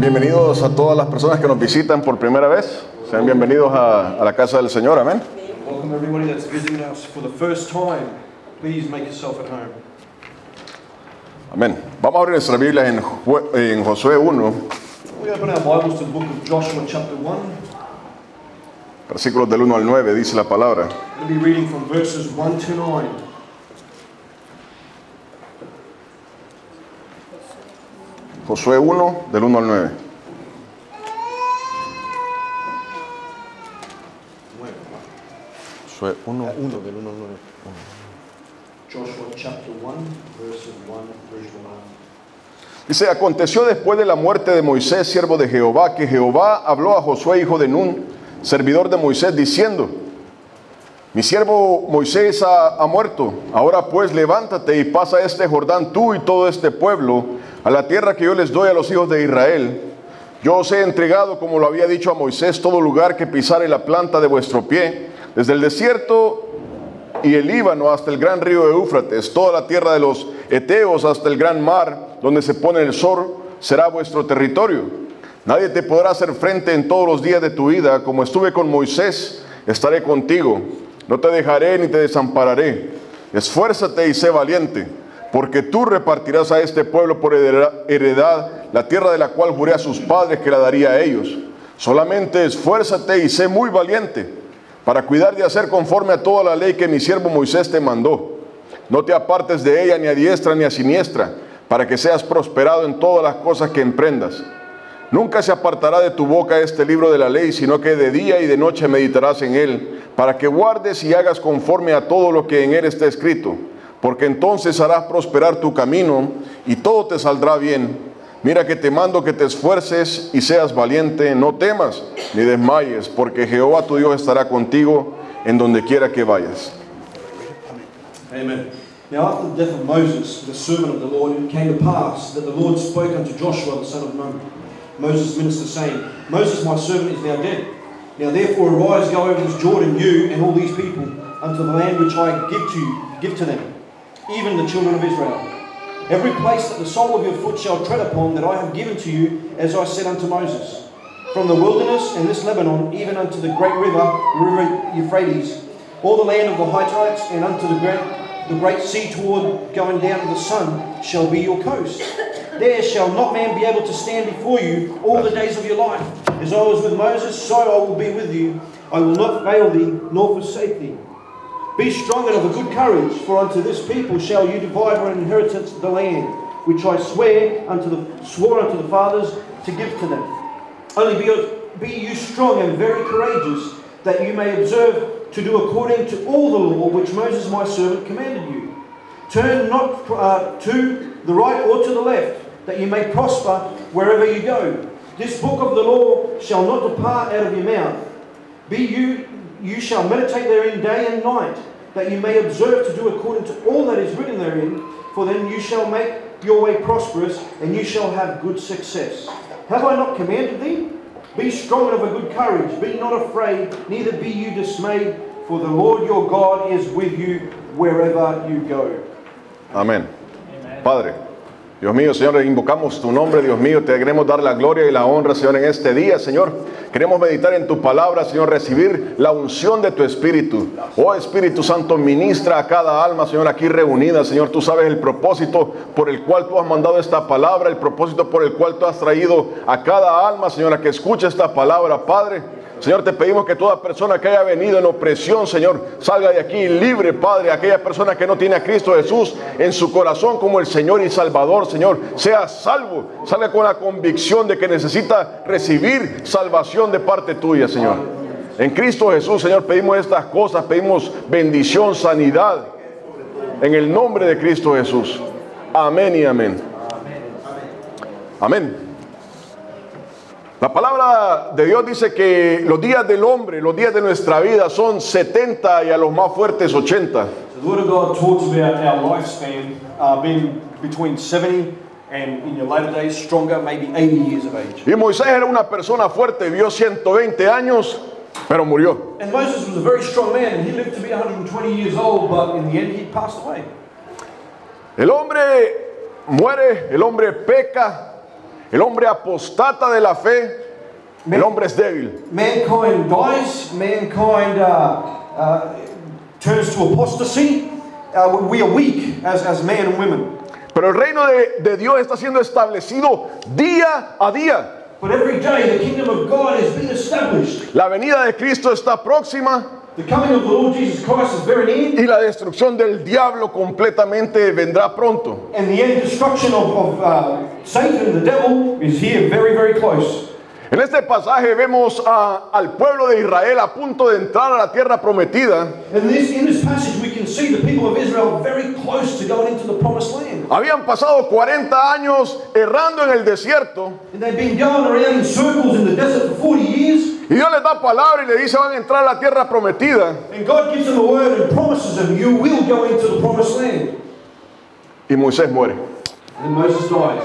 Bienvenidos a todas las personas que nos visitan por primera vez. Sean bienvenidos a la casa del Señor. Amén. Welcome everybody that's visiting us for the first time. Please make yourself at home. Amén. Vamos a abrir nuestra Biblia en Josué 1, We open our Bibles to the book of Joshua chapter 1. versículos del 1 al 9, dice la palabra. We'll be reading from verses 1 to 9. Josué 1, del 1 al 9. Josué 1, del 1 al 9. Joshua chapter 1, verses 1 through to 9. Dice, aconteció después de la muerte de Moisés, siervo de Jehová, que Jehová habló a Josué, hijo de Nun, servidor de Moisés, diciendo, mi siervo Moisés ha muerto. Ahora pues levántate y pasa este Jordán tú y todo este pueblo a la tierra que yo les doy a los hijos de Israel. Yo os he entregado, como lo había dicho a Moisés, todo lugar que pisare la planta de vuestro pie, desde el desierto y el Líbano hasta el gran río de Éufrates, toda la tierra de los Eteos hasta el gran mar, donde se pone el sol, será vuestro territorio. Nadie te podrá hacer frente en todos los días de tu vida. Como estuve con Moisés, estaré contigo. No te dejaré ni te desampararé. Esfuérzate y sé valiente, porque tú repartirás a este pueblo por heredad la tierra de la cual juré a sus padres que la daría a ellos. Solamente esfuérzate y sé muy valiente, para cuidar de hacer conforme a toda la ley que mi siervo Moisés te mandó. No te apartes de ella ni a diestra ni a siniestra, para que seas prosperado en todas las cosas que emprendas. Nunca se apartará de tu boca este libro de la ley, sino que de día y de noche meditarás en él, para que guardes y hagas conforme a todo lo que en él está escrito, porque entonces harás prosperar tu camino y todo te saldrá bien. Mira que te mando que te esfuerces y seas valiente, no temas ni desmayes, porque Jehová tu Dios estará contigo en donde quiera que vayas. Amen. Now after the death of Moses, the servant of the Lord, it came to pass that the Lord spoke unto Joshua the son of Nun, Moses' minister, saying, Moses my servant is now dead. Now therefore arise, go over this Jordan, you and all these people, unto the land which I give to them, even the children of Israel. Every place that the sole of your foot shall tread upon, that I have given to you, as I said unto Moses. From the wilderness and this Lebanon, even unto the great river Euphrates, all the land of the Hittites, and unto the great sea toward going down to the sun, shall be your coast. There shall not man be able to stand before you all the days of your life. As I was with Moses, so I will be with you. I will not fail thee, nor forsake thee. Be strong and of a good courage, for unto this people shall you divide for an inheritance the land, which I swore unto the fathers to give to them. Only be you strong and very courageous, that you may observe to do according to all the law which Moses my servant commanded you. Turn not to the right or to the left, that you may prosper wherever you go. This book of the law shall not depart out of your mouth. You shall meditate therein day and night, that you may observe to do according to all that is written therein, for then you shall make your way prosperous, and you shall have good success. Have I not commanded thee? Be strong and of a good courage, be not afraid, neither be you dismayed, for the Lord your God is with you wherever you go. Amén. Padre, Dios mío, Señor, invocamos tu nombre, Dios mío, te queremos dar la gloria y la honra, Señor, en este día, Señor. Queremos meditar en tu palabra, Señor, recibir la unción de tu Espíritu. Oh Espíritu Santo, ministra a cada alma, Señor, aquí reunida, Señor. Tú sabes el propósito por el cual tú has mandado esta palabra, el propósito por el cual tú has traído a cada alma, Señor, a que escuche esta palabra, Padre. Señor, te pedimos que toda persona que haya venido en opresión, Señor, salga de aquí libre, Padre. Aquella persona que no tiene a Cristo Jesús en su corazón como el Señor y Salvador, Señor, sea salvo. Salga con la convicción de que necesita recibir salvación de parte tuya, Señor. En Cristo Jesús, Señor, pedimos estas cosas, pedimos bendición, sanidad, en el nombre de Cristo Jesús. Amén y amén. Amén. La palabra de Dios dice que los días del hombre, los días de nuestra vida son 70 y a los más fuertes 80. The Word of God talks about our lifespan being between 70 and in your later days stronger, maybe 80 years of age. Y Moisés era una persona fuerte, vivió 120 años, pero murió. And Moses was a very strong man, and he lived to be 120 years old, but in the end he passed away. El hombre muere, el hombre peca, El hombre apostata de la fe, el hombre es débil. Mankind dies, mankind turns to apostasy. We are weak as men and women. Pero el reino de Dios está siendo establecido día a día. But every day the kingdom of God is being established. La venida de Cristo está próxima. The coming of the Lord Jesus Christ is very near. Y la destrucción del diablo completamente vendrá pronto. And the end destruction of Satan, the devil, is here very, very close. En este pasaje vemos al pueblo de Israel a punto de entrar a la tierra prometida. In this passage we can see the people of Israel very close to going into the promised land. Habían pasado 40 años errando en el desierto. And they've been going around in circles in the desert for 40 years. Y Dios les da palabra y le dice van a entrar a la tierra prometida. And God gives them a word and promises them, you will go into the promised land. Y Moisés muere. And Moses dies.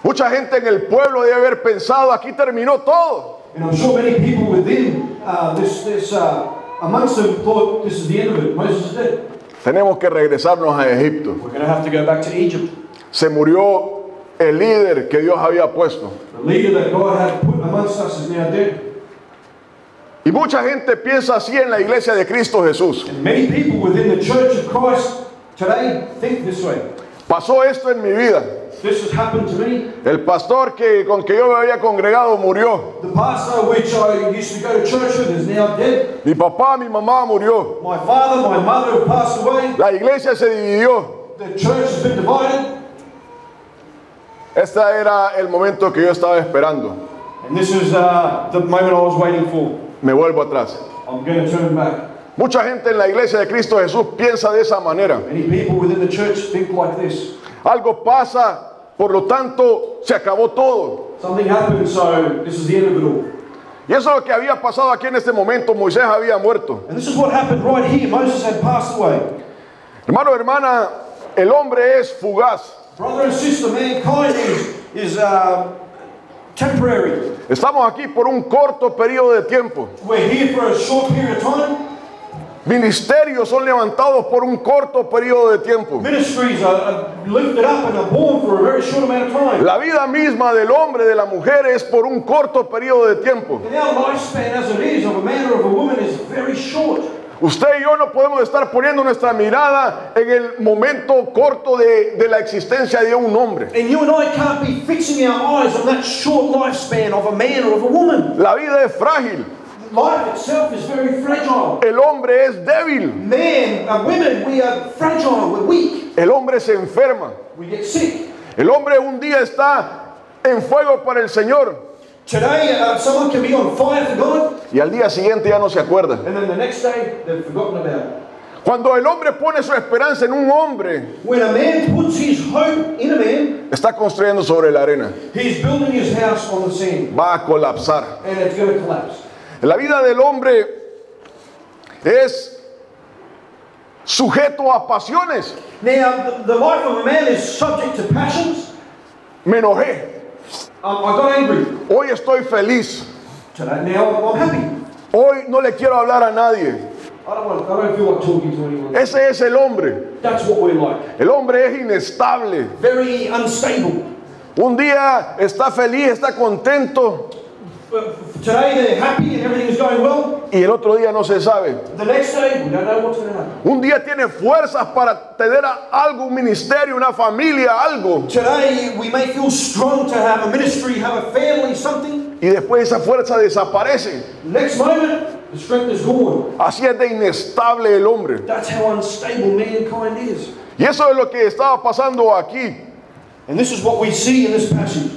Mucha gente en el pueblo debe haber pensado, aquí terminó todo. And I'm sure many people within amongst them thought this is the end of it. Moses is dead. Tenemos que regresarnos a Egipto. We're going to have to go back to Egypt. Se murió el líder que Dios había puesto. The leader that God had put amongst us is now dead. Y mucha gente piensa así en la iglesia de Cristo Jesús. And many people within the church of Christ today think this way. Pasó esto en mi vida. This has happened to me. El pastor con que yo me había congregado murió. The pastor which I used to go to church with is now dead. Mi papá, mi mamá murió. My father, my mother have passed away. La iglesia se dividió. The church has been divided. Este era el momento que yo estaba esperando. And this is the moment I was waiting for. Me vuelvo atrás. I'm going to turn back. Mucha gente en la iglesia de Cristo Jesús piensa de esa manera. Many people within the church think like this. Algo pasa, por lo tanto, se acabó todo. Something happened, so this is the end of it all. Y eso es lo que había pasado aquí en este momento. Moisés había muerto. And this is what happened right here. Moses had passed away. Hermano, hermana, el hombre es fugaz. Brother and sister, mankind is temporary. Estamos aquí por un corto periodo de tiempo. We're here for a short period of time. Ministerios son levantados por un corto periodo de tiempo. Ministries are lifted up and are born for a very short amount of time. La vida misma del hombre, de la mujer, es por un corto periodo de tiempo. And our lifespan as it is of a man or of a woman is very short. Usted y yo no podemos estar poniendo nuestra mirada en el momento corto de la existencia de un hombre. And you and I can't be fixing our eyes on that short lifespan of a man or of a woman. La vida es frágil. Life itself is very fragile. El hombre es débil. Men and women, we are fragile, we're weak. El hombre se enferma. We get sick. El hombre un día está en fuego para el Señor. Today, someone can be on fire for God, Y al día siguiente ya no se acuerda. and then the next day, they've forgotten about it. Cuando el hombre pone su esperanza en un hombre, When a man puts his hope in a man, está construyendo sobre la arena. he's building his house on the sand, Va a colapsar. and it's going to collapse. La vida del hombre es sujeto a pasiones. Now, the life of a man is subject to passions. Me enojé. I got angry Hoy estoy feliz. today. Now I'm happy. Hoy no le quiero hablar a nadie. I don't feel like talking to anyone. Ese es el hombre. That's what we're like. El hombre es inestable. Very unstable. Un día está feliz, está contento. Today they're happy and everything is going well. Y el otro día no se sabe. The next day we don't know what's going to happen. Un día tiene fuerzas para tener algo, un ministerio, una familia, algo. Today we may feel strong to have a ministry, have a family, something. Y después esa fuerza desaparece. Next moment, the strength is gone. Así es de inestable el hombre. That's how unstable mankind is. Y eso es lo que estaba pasando aquí. And this is what we see in this passage.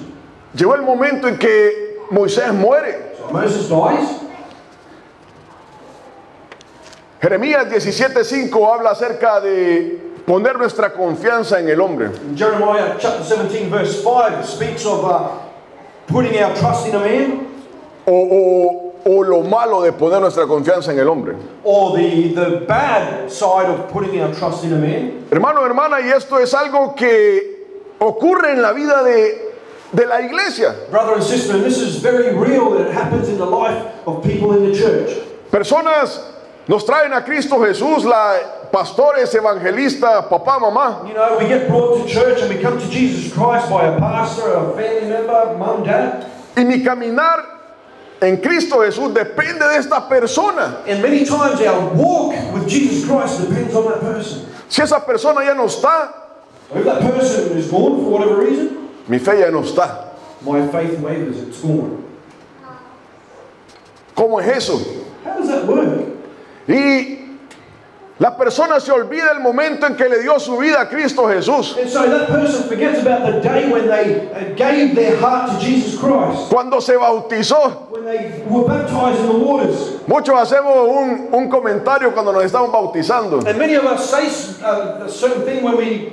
Llegó el momento en que Moisés muere. So Moses dies. Jeremías 17:5 habla acerca de poner nuestra confianza en el hombre. In Jeremiah chapter 17 verse 5 it speaks of putting our trust in a man. O lo malo de poner nuestra confianza en el hombre. Or the bad side of putting our trust in a man. Hermano, hermana, y esto es algo que ocurre en la vida de la iglesia. Brother and sister, and this is very real that it happens in the life of people in the church. Personas Nos traen a Cristo Jesús, pastores, evangelistas, papá, mamá. You know, we get brought to church and we come to Jesus Christ by a pastor, a family member, mum, dad. Y mi caminar en Cristo Jesús depende de esta persona. And many times our walk with Jesus Christ depends on that person. Si esa persona ya no está, If that person is gone for whatever reason, mi fe ya no está. my faith wavers, it's gone. ¿Cómo es eso? How does that work? Y la persona se olvida el momento en que le dio su vida a Cristo Jesús. And so that person forgets about the day when they gave their heart to Jesus Christ, Cuando se bautizó, when they were baptized in the waters. muchos hacemos un comentario cuando nos estamos bautizando. And many of us say a certain thing when we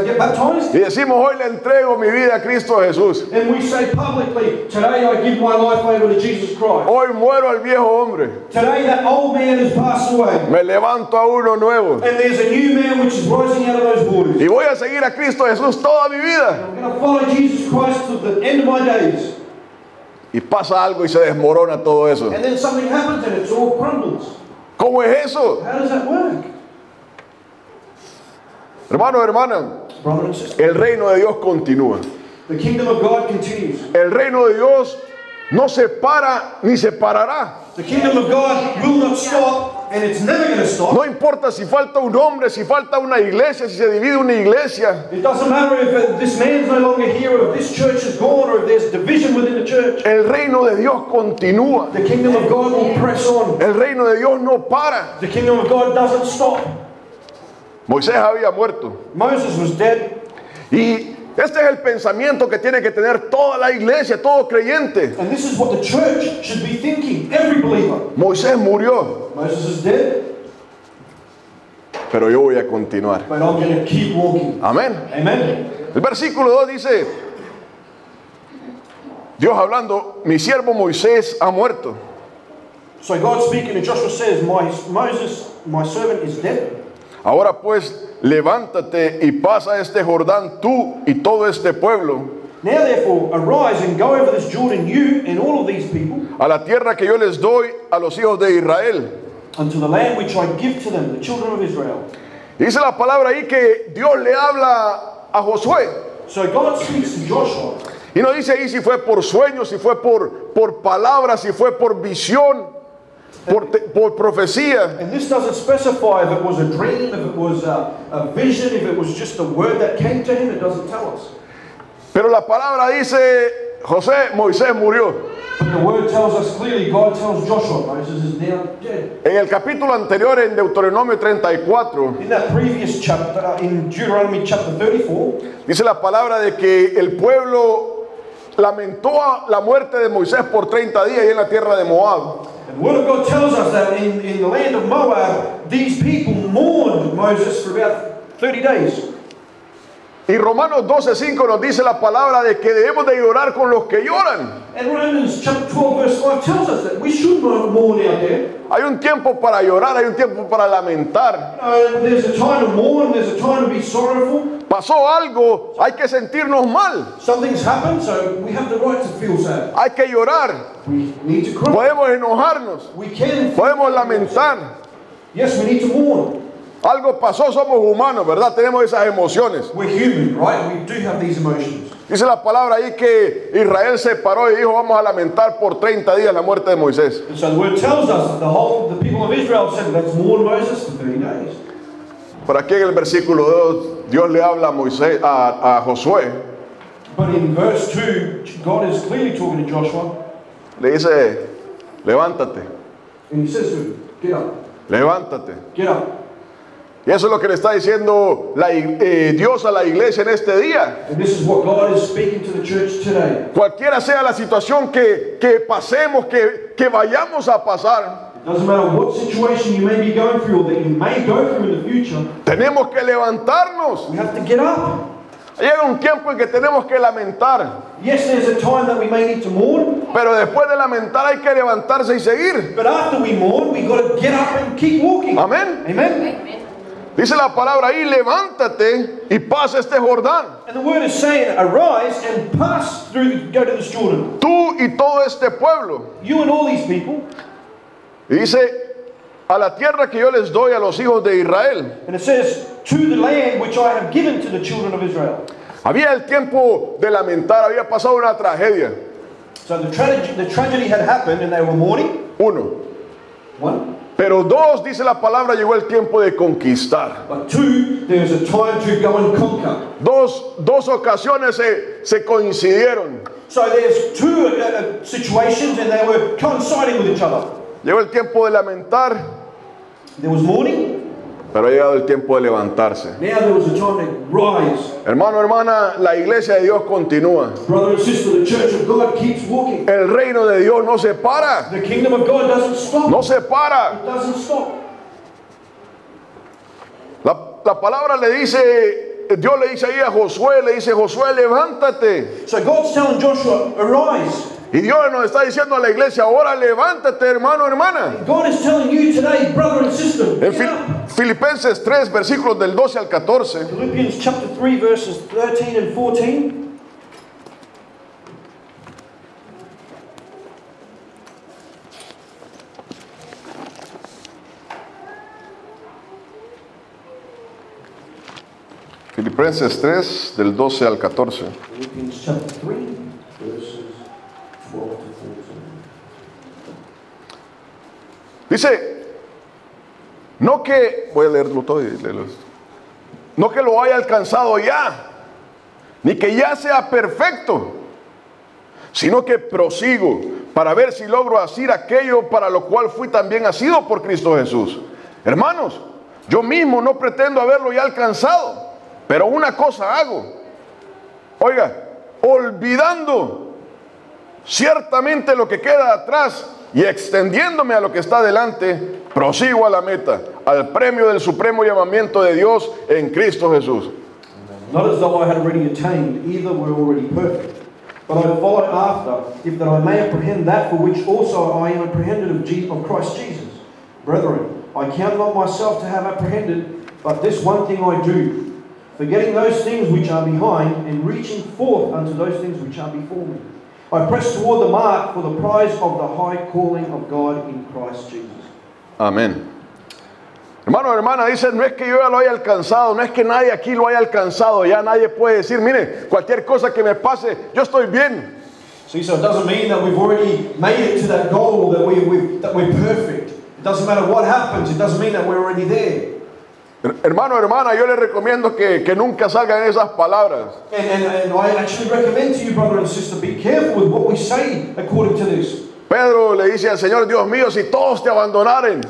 get baptized. Y decimos, hoy le entrego mi vida a Cristo Jesús. And we say publicly, today I give my life over to Jesus Christ. Hoy muero al viejo hombre. Today that old man has passed away. Me levanto a uno nuevo. And there's a new man which is rising out of those waters. Y voy a seguir a Cristo Jesús toda mi vida. I'm going to follow Jesus Christ to the end of my days. Y pasa algo y se desmorona todo eso. And then something happens and it all crumbles. ¿Cómo es eso? How does that work? Hermano, hermana, Brother and sister, el reino de Dios continúa. the kingdom of God continues. El reino de Dios no se para ni se parará. The kingdom of God will not stop, and it's never going to stop. No importa si falta un hombre, si falta una iglesia, si se divide una iglesia. It doesn't matter if this man's no longer here, or if this church is gone, or if there's division within the church. El reino de Dios continúa. The kingdom of God will press on. El reino de Dios no para. The kingdom of God doesn't stop. Moisés había muerto. Moses was dead, Y este es el pensamiento que tiene que tener toda la iglesia, todo creyente. and this is what the church should be thinking. Every believer. Moisés murió, Moses is dead, pero yo voy a continuar. but I'm going to keep walking. Amén. Amen. El versículo 2 dice, Dios hablando, mi siervo Moisés ha muerto. So God speaking, and Joshua says, Moses, my servant, is dead. Ahora pues, levántate y pasa este Jordán tú y todo este pueblo Now therefore, arise and go over this Jordan, you and all of these people, a la tierra que yo les doy a los hijos de Israel. unto the land which I give to them, the children of Israel. Dice la palabra ahí que Dios le habla a Josué. So God speaks to Joshua. Y no dice ahí si fue por sueños, si fue por palabras, si fue por visión, por profecía. And this doesn't specify if it was a dream, if it was a vision, if it was just a word that came to him. It doesn't tell us. Pero la palabra dice, Moisés murió. But the word tells us clearly, God tells Joshua, Moses is now dead. En el capítulo anterior, en Deuteronomio 34, In that previous chapter, in Deuteronomy chapter 34, dice la palabra de que el pueblo lamentó la muerte de Moisés por 30 días ahí en la tierra de Moab. the word of God tells us that in the land of Moab, these people mourned Moses for about 30 days. Y Romanos 12:5 nos dice la palabra de que debemos de llorar con los que lloran. And Romans chapter 12 verse 5 tells us that we should not mourn out there. Hay un tiempo para llorar, hay un tiempo para lamentar. There's a time to mourn, there's a time to be sorrowful. Pasó algo, hay que sentirnos mal, Something's happened, so we have the right to feel sad. hay que llorar, We need to cry. podemos enojarnos, We can. podemos lamentar. Yes, we need to mourn. Algo pasó, somos humanos, ¿verdad? Tenemos esas emociones. We're human, right? We do have these emotions. Dice la palabra ahí que Israel se paró y dijo, vamos a lamentar por 30 días la muerte de Moisés. And so the word tells us that the people of Israel said, let's mourn Moses for 30 days. Por aquí en el versículo 2, Dios le habla a Josué. But in verse 2, God is clearly talking to Joshua, Le dice, levántate, and he says to him, get up, levántate. get up. Y eso es lo que le está diciendo Dios a la iglesia en este día. And this is what God is speaking to the church today. Cualquiera sea la situación que pasemos, que vayamos a pasar, It doesn't matter what situation you may be going through or that you may go through in the future, tenemos que levantarnos. we have to get up. Llega un tiempo en que tenemos que lamentar, Yes, there's a time that we may need to mourn, pero después de lamentar hay que levantarse y seguir. but after we mourn, we've got to get up and keep walking. Amén. Amen? Dice la palabra ahí, levántate y pasa este Jordán. And the word is saying, arise and pass through, go to this Jordan. Tú y todo este pueblo. You and all these people. Y dice, a la tierra que yo les doy a los hijos de Israel. And it says, to the land which I have given to the children of Israel. Había el tiempo de lamentar, había pasado una tragedia. So the tragedy had happened and they were mourning. Uno. One. Pero dos, dice la palabra, llegó el tiempo de conquistar. But two, there's a time to go and conquer. Dos ocasiones se coincidieron. So there's two situations and they were coinciding with each other. Llegó el tiempo de lamentar, There was mourning. pero ha llegado el tiempo de levantarse. Now there was a time to rise. Hermano, hermana, la iglesia de Dios continúa. Brother and sister, the church of God keeps walking. El reino de Dios no se para. The kingdom of God doesn't stop. No se para. It doesn't stop. La palabra le dice, Dios le dice ahí a Josué, le dice, Josué, levántate. So God's telling Joshua, arise. Y Dios nos está diciendo a la iglesia, ahora levántate, hermano, hermana. God is telling you today, brother and sister, En get up. Filipenses 3, versículos del 12 al 14. Philippians chapter 3, verses 13 and 14. Filipenses 3, del 12 al 14. Philippians chapter 3, verses 12 to 14. Dice, no que, voy a leerlo todo y leerlo. No que lo haya alcanzado ya, ni que ya sea perfecto, sino que prosigo para ver si logro hacer aquello para lo cual fui también asido por Cristo Jesús. Hermanos, yo mismo no pretendo haberlo ya alcanzado, pero una cosa hago. Oiga, olvidando ciertamente lo que queda atrás y extendiéndome a lo que está delante, prosigo a la meta, al premio del supremo llamamiento de Dios en Cristo Jesús. Not as though I had already attained, either were already perfect. But I follow after, if that I may apprehend that for which also I am apprehended of Christ Jesus. Brethren, I count not myself to have apprehended, but this one thing I do, forgetting those things which are behind, and reaching forth unto those things which are before me. I press toward the mark for the prize of the high calling of God in Christ Jesus. Amén. Hermano, hermana, dice, no es que yo ya lo haya alcanzado, no es que nadie aquí lo haya alcanzado, ya nadie puede decir, mire, cualquier cosa que me pase, yo estoy bien. See, so it doesn't mean that we've already made it to that goal, that we're perfect. It doesn't matter what happens, it doesn't mean that we're already there. Hermano, hermana, yo le recomiendo que nunca salgan esas palabras. And I actually recommend to you, brother and sister, be careful with what we say according to this. Pedro le dice al Señor, Dios mío, si todos te abandonaren,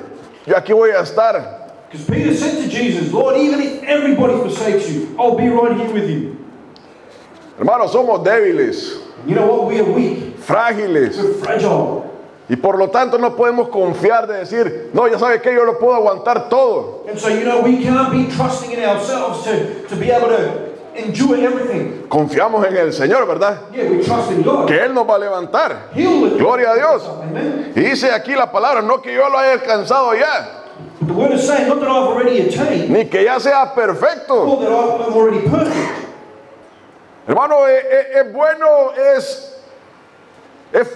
yo aquí voy a estar. Because Peter said to Jesus, Lord, even if everybody forsakes you, I'll be right here with you. Hermanos, somos débiles, You know what? We are weak. frágiles. We're fragile. Y por lo tanto no podemos confiar de decir, no, ya sabe que yo lo puedo aguantar todo. And so, you know, we can't be trusting in ourselves to be able to endure everything. Confiamos en el Señor, ¿verdad? Yeah, we trust in God. Que Él nos va a levantar. He'll lift Gloria a Dios. us up. Amen. Y dice aquí la palabra, no que yo lo haya alcanzado ya, The word is saying, not that I've already attained, ni que ya sea perfecto. or that I'm already perfect. Hermano, es bueno, es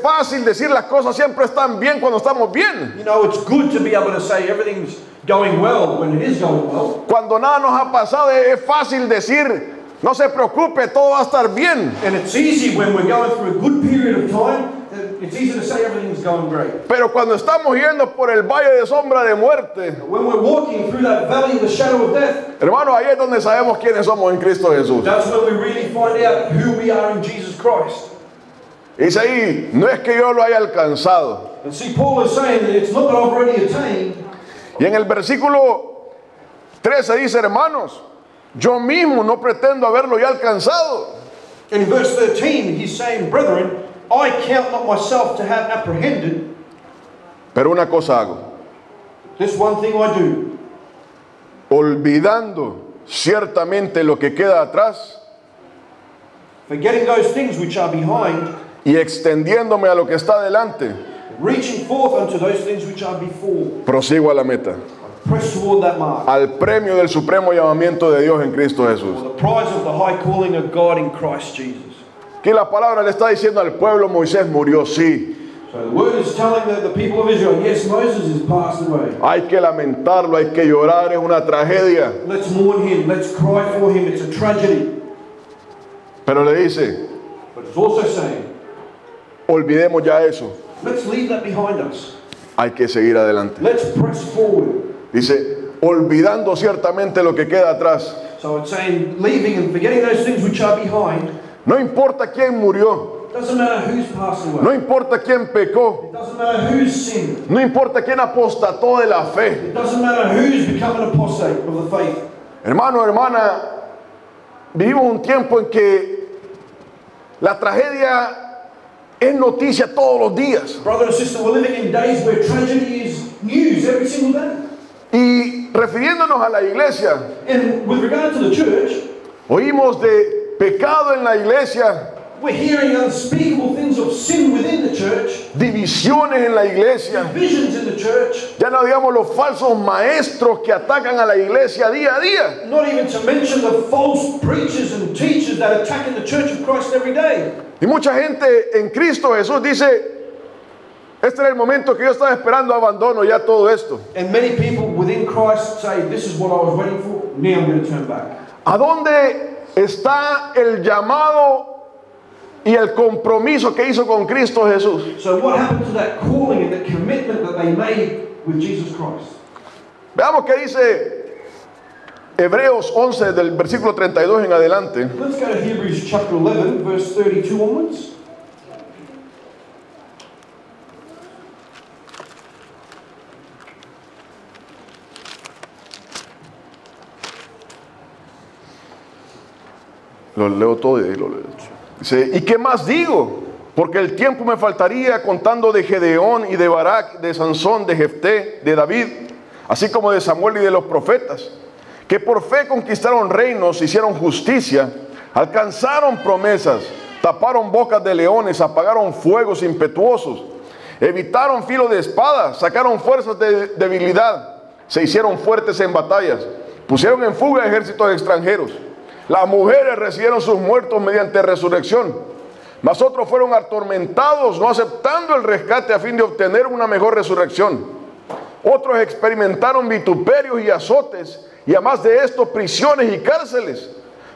fácil decir las cosas siempre están bien cuando estamos bien. You know, it's good to be able to say everything's going well when it is going well. Cuando nada nos ha pasado es fácil decir, no se preocupe, todo va a estar bien. And it's easy when we're going through a good period of time, it's easy to say everything's going great. Pero cuando estamos yendo por el valle de sombra de muerte, When we're walking through that valley of the shadow of death, hermano, ahí es donde sabemos quiénes somos en Cristo Jesús. that's when we really find out who we are in Jesus Christ. Dice ahí, no es que yo lo haya alcanzado. And see, Paul is saying that it's not that I've already attained. Y en el versículo 13 dice, hermanos, yo mismo no pretendo haberlo ya alcanzado. And in verse 13, he's saying, brethren, I count not myself to have apprehended. Pero una cosa hago, This one thing I do, olvidando ciertamente lo que queda atrás forgetting those things which are behind, y extendiéndome a lo que está delante, reaching forth unto those things which are before. prosigo a la meta, Press toward that mark, al premio del supremo llamamiento de Dios en Cristo for Jesús. the prize of the high calling of God in Christ Jesus. Que la palabra le está diciendo al pueblo, Moisés murió, sí, So the word is telling the people of Israel, yes, Moses is passed away. Hay que lamentarlo, hay que llorar, es una tragedia. Let's mourn him, let's cry for him, it's a tragedy. Pero le dice, But it's also saying, olvidemos ya eso, let's leave that behind us. hay que seguir adelante. Let's press forward. Dice, olvidando ciertamente lo que queda atrás. So it's saying, leaving and forgetting those things which are behind. No importa quién murió, Doesn't matter who's passed away. no importa quién pecó, It doesn't matter who's sinned. no importa quién apostató de la fe. It doesn't matter who's become an apostate of the faith. Hermano, hermana, vivimos un tiempo en que la tragedia es noticia todos los días. Brother and sister, we're living in days where tragedy is news every single day. Y refiriéndonos a la iglesia, And with regard to the church, oímos de pecado en la iglesia, we're hearing unspeakable things of sin within the church, divisiones en la iglesia. divisions in the church, Ya no digamos los falsos maestros que atacan a la iglesia día a día. not even to mention the false preachers and teachers that attack in the church of Christ every day. Y mucha gente en Cristo Jesús dice, este era el momento que yo estaba esperando, abandono ya todo esto. And many people within Christ say, this is what I was waiting for, now I'm going to turn back. ¿A dónde está el llamado y el compromiso que hizo con Cristo Jesús? So what happened to that calling and the commitment that they made with Jesus Christ? Veamos qué dice Hebreos 11 del versículo 32 en adelante. Let's go to Hebrews chapter 11, verse 32 onwards. Lo leo todo y lo leo. Dice, ¿y qué más digo? Porque el tiempo me faltaría contando de Gedeón y de Barak, de Sansón, de Jefté, de David, así como de Samuel y de los profetas, que por fe conquistaron reinos, hicieron justicia, alcanzaron promesas, taparon bocas de leones, apagaron fuegos impetuosos, evitaron filo de espada, sacaron fuerzas de debilidad, se hicieron fuertes en batallas, pusieron en fuga ejércitos extranjeros. Las mujeres recibieron sus muertos mediante resurrección, mas otros fueron atormentados, no aceptando el rescate a fin de obtener una mejor resurrección. Otros experimentaron vituperios y azotes, y además de esto prisiones y cárceles.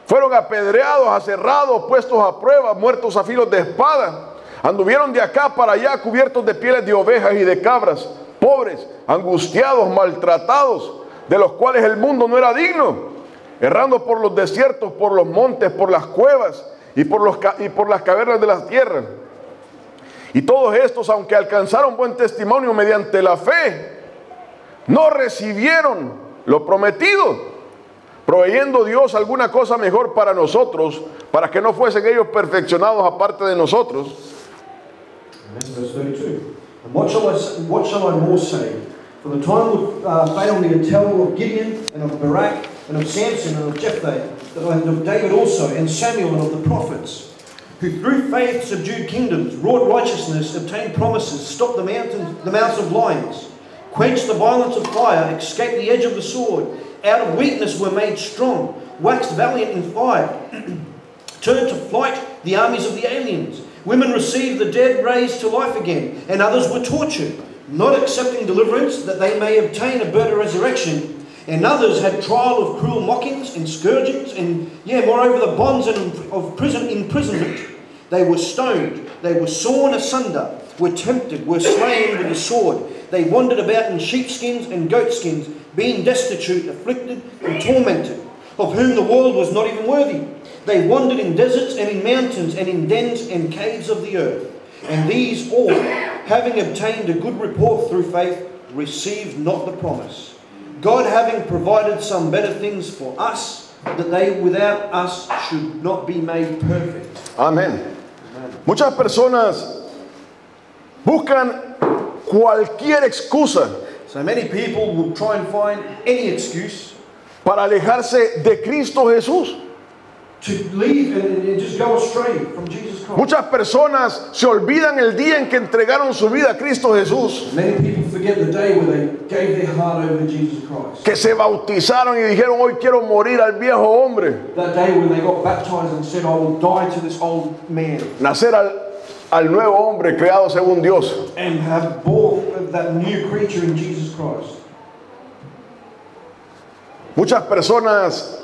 Fueron apedreados, aserrados, puestos a prueba, muertos a filos de espada. Anduvieron de acá para allá cubiertos de pieles de ovejas y de cabras, pobres, angustiados, maltratados, de los cuales el mundo no era digno, errando por los desiertos, por los montes, por las cuevas y por las cavernas de la tierra. Y todos estos, aunque alcanzaron buen testimonio mediante la fe, no recibieron lo prometido, proveyendo Dios alguna cosa mejor para nosotros, para que no fuesen ellos perfeccionados aparte de nosotros. Verse 32. And what shall I more say? For the time would fail me to tell of Gideon and of Barak and of Samson and of Jephthah, and of David also, and Samuel and of the prophets, who through faith subdued kingdoms, wrought righteousness, obtained promises, stopped the mouths of lions, quenched the violence of fire, escaped the edge of the sword, out of weakness were made strong, waxed valiant in fire, turned to flight the armies of the aliens. Women received the dead raised to life again, and others were tortured, not accepting deliverance that they may obtain a better resurrection. And others had trial of cruel mockings and scourgings, and moreover the bonds of prison imprisonment. They were stoned, they were sawn asunder, were tempted, were slain with the sword. They wandered about in sheepskins and goatskins, being destitute, afflicted, and tormented, of whom the world was not even worthy. They wandered in deserts and in mountains and in dens and caves of the earth. And these all, having obtained a good report through faith, received not the promise. God having provided some better things for us, that they without us should not be made perfect. Amén. Muchas personas buscan cualquier excusa So many people will try and find any excuse para alejarse de Cristo Jesús. to leave and just go astray from Jesus Christ. Muchas personas se olvidan el día en que entregaron su vida a Cristo Jesús, Many people forget the day where they gave their heart over to Jesus Christ. que se bautizaron y dijeron, hoy quiero morir al viejo hombre, That day when they got baptized and said, I will die to this old man. nacer al nuevo hombre creado según Dios. and have bore that new creature in Jesus Christ. Muchas personas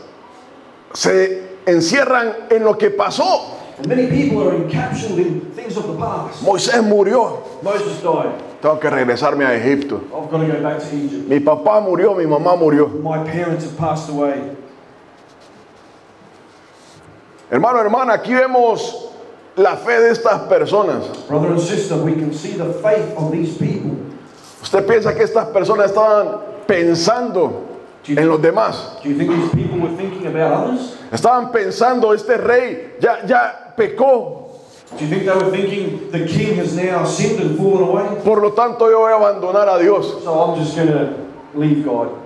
se encierran en lo que pasó. And many people are encapsulated in things of the past. Moisés murió. Moses died. Tengo que regresarme a Egipto. I've got to go back to Egypt. Mi papá murió, mi mamá murió. My parents have passed away. Hermano, hermana, aquí vemos la fe de estas personas. Brother and sister, we can see the faith of these people. ¿Usted piensa que estas personas estaban pensando en los demás? Do you think these people were thinking about others? Estaban pensando, este rey ya pecó, Do you think they were thinking the king has now sinned and fallen away? por lo tanto yo voy a abandonar a Dios. So I'm just going to leave God.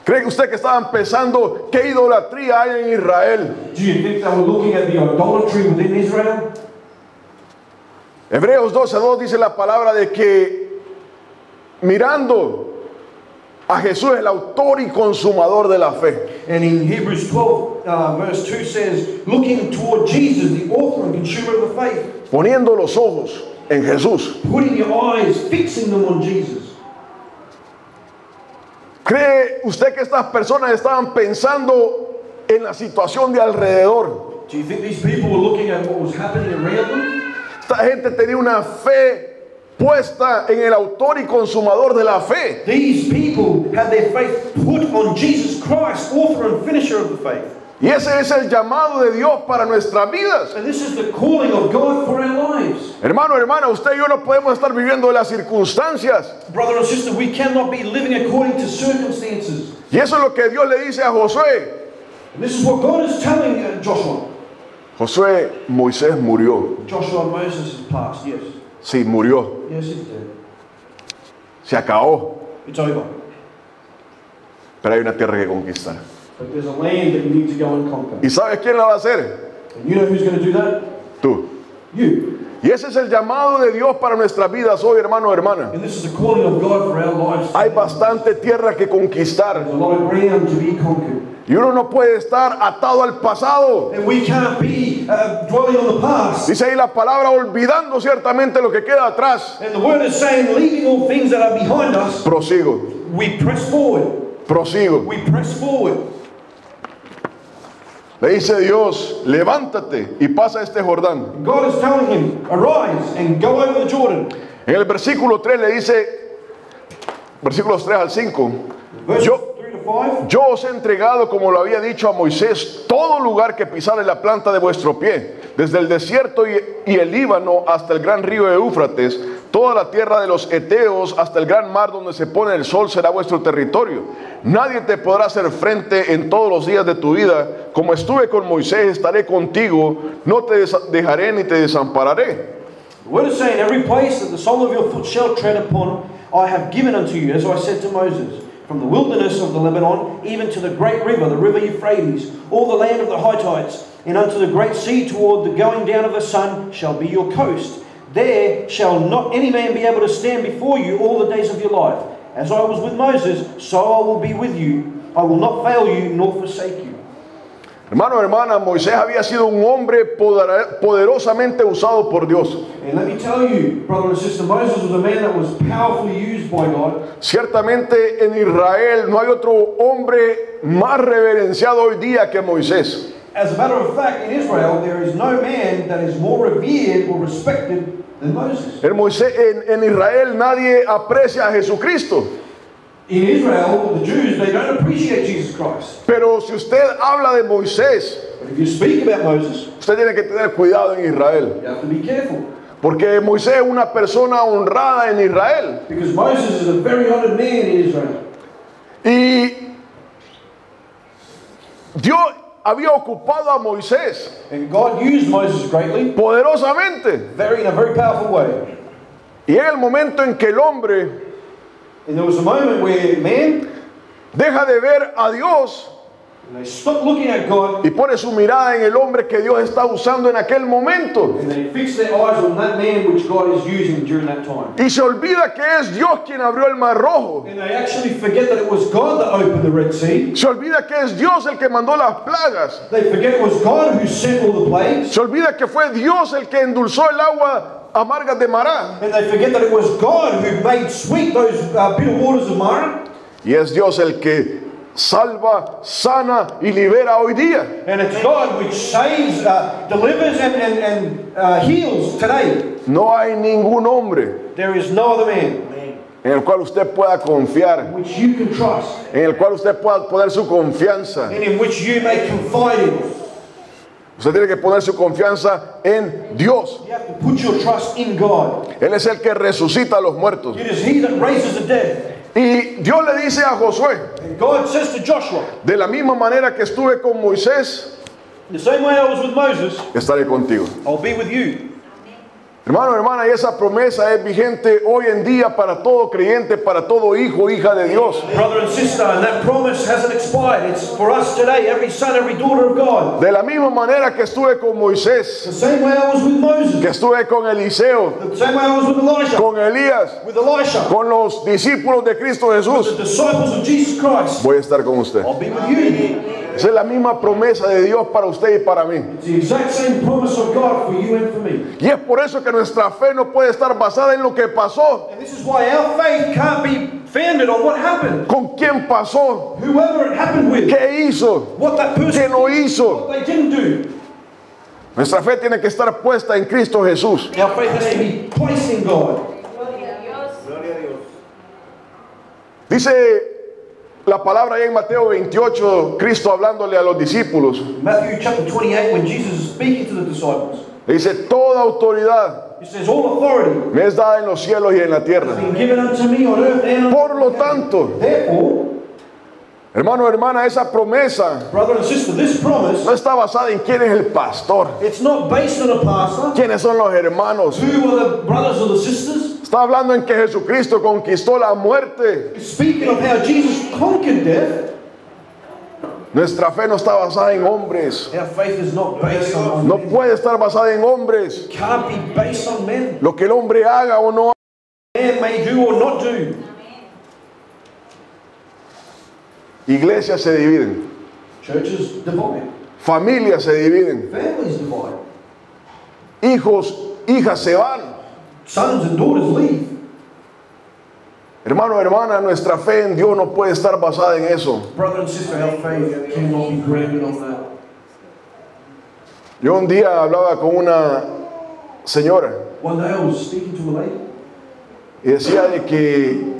¿Cree usted que estaban pensando qué idolatría hay en Israel? Do you think they were looking at the idolatry within Israel? Hebreos 12:2 dice la palabra de que mirando a Jesús, el autor y consumador de la fe. And in Hebrews 12, verse 2 says, looking toward Jesus, the author and consumer of the faith, Poniendo los ojos en Jesús. putting your eyes, fixing them on Jesus. ¿Cree usted que estas personas estaban pensando en la situación de alrededor? Do you think these people were looking at what was happening around them? Esta gente tenía una fe puesta en el autor y consumador de la fe. These people had their faith put on Jesus Christ, author and finisher of the faith. Y ese es el llamado de Dios para nuestras vidas. And this is the calling of God for our lives. Hermano, hermana, usted y yo no podemos estar viviendo de las circunstancias. Brother and sister, we cannot be living according to circumstances. Y eso es lo que Dios le dice a Josué. And this is what God is telling Joshua. Josué, Moisés murió. Joshua, Moses has passed, yes. Sí, murió. Yes, it's dead. Se acabó. It's over. Pero hay una tierra que conquistar. But there's a land that you need to go and conquer. ¿Y sabes quién la va a hacer? And you know who's going to do that? Tú. You. Y ese es el llamado de Dios para nuestras vidas hoy, hermano, hermana. And this is the calling of God for our lives. Hay bastante tierra que conquistar. There's a lot of ground to be conquered. Y uno no puede estar atado al pasado. And we can't be dwelling on the past. Dice ahí la palabra, olvidando ciertamente lo que queda atrás. And the word is saying, leaving all things that are behind us, Prosigo, we press forward. prosigo. We press forward. Le dice Dios, levántate y pasa este Jordán. God is telling him, arise and go over the Jordan. En el versículo 3 le dice, versículos 3 al 5, Verses yo, 3 to 5. yo os he entregado, como lo había dicho a Moisés, todo lugar que pisare la planta de vuestro pie, desde el desierto y el Líbano hasta el gran río de Éufrates, toda la tierra de los Eteos hasta el gran mar donde se pone el sol será vuestro territorio. Nadie te podrá hacer frente en todos los días de tu vida. Como estuve con Moisés, estaré contigo, no te dejaré ni te desampararé. The word is saying, every place that the sole of your foot shall tread upon, I have given unto you, as I said to Moses. From the wilderness of the Lebanon, even to the great river, the river Euphrates, all the land of the Hittites, and unto the great sea toward the going down of the sun shall be your coast. There shall not any man be able to stand before you all the days of your life. As I was with Moses, so I will be with you. I will not fail you nor forsake you. Hermano, hermana, Moisés había sido un hombre poderosamente usado por Dios. And let me tell you, brother and sister, Moses was a man that was powerfully used by God. Ciertamente en Israel no hay otro hombre más reverenciado hoy día que Moisés. As a matter of fact, in Israel, there is no man that is more revered or respected than Moses. En Israel nadie aprecia a Jesucristo. In Israel, the Jews, they don't appreciate Jesus Christ. Pero si usted habla de Moisés, But if you speak about Moses, usted tiene que tener cuidado en Israel. you have to be careful. Porque Moisés es una persona honrada en Israel. Because Moses is a very honored man in Israel. Y Dios había ocupado a Moisés And God used Moses greatly, poderosamente. in a very powerful way. Y en el momento en que el hombre And there was a moment where man deja de ver a Dios And they stop looking at God y pone su mirada en el hombre que Dios está usando en aquel momento. and they fix their eyes on that man which God is using during that time. Y se olvida que es Dios quien abrió el mar rojo. And they actually forget that it was God that opened the Red Sea. Se olvida que es Dios el que mandó las plagas. They forget it was God who sent all the plagues. Se olvida que fue Dios el que endulzó el agua amargas de Mará. And they forget that it was God who made sweet those bitter waters of Mara. Y es Dios el que salva, sana y libera hoy día. And it's God which saves, delivers, and heals today. No hay ningún hombre There is no other man en el cual usted pueda confiar, which you can trust en el cual usted pueda poner su confianza. and in which you may confide in. Usted tiene que poner su confianza en Dios. You have to put your trust in God. Él es el que resucita a los muertos. It is He that raises the dead. Y Dios le dice a Josué, And God says to Joshua, de la misma manera que estuve con Moisés, the same way I was with Moses, estaré contigo. I'll be with you. Hermano, hermana, y esa promesa es vigente hoy en día para todo creyente, para todo hijo, hija de Dios. Brother and sister, and that promise hasn't expired. It's for us today, every son, every daughter of God. De la misma manera que estuve con Moisés, The same way I was with Moses, que estuve con Eliseo, the same way I was with Elijah, con Elías, with Elisha, con los discípulos de Cristo the Jesús, disciples of Jesus Christ. voy a estar con usted. I'll be with you. Esa es la misma promesa de Dios para usted y para mí. It's the exact same promise of God for you and for me. Y es por eso que nuestra fe no puede estar basada en lo que pasó, And this is why our faith can't be founded on what happened. con quién pasó, Whoever it happened with, qué hizo, what that qué person no did, hizo. what they didn't do. Nuestra fe tiene que estar puesta en Cristo Jesús. Our faith has to be placed in God. Dice la palabra ahí en Mateo 28, Cristo hablándole a los discípulos. Matthew chapter 28, when Jesus is speaking to the disciples, Le dice, toda autoridad he says, all authority me es dada en los cielos y en la tierra. has been given unto me on earth and on Por lo tanto, Therefore, hermano, hermana, esa promesa brother and sister, this promise, no está basada en quién es el pastor, it's not based on a pastor. quiénes son los hermanos. Who are the brothers or the sisters? Está hablando en que Jesucristo conquistó la muerte. Speaking of how Jesus conquered death, Nuestra fe no está basada en hombres. our faith is not based on No men. puede estar basada en hombres. It can't be based on men. Lo que el hombre haga o no haga. Man may do or not do. Iglesias se dividen. Churches divide. Familias se dividen. Families divide. Hijos, hijas se van. Sons and daughters leave. Hermano, hermana, nuestra fe en Dios no puede estar basada en eso. Brother and sister, our faith cannot be grounded on that. Yo un día hablaba con una señora One day I was speaking to a lady, y decía de que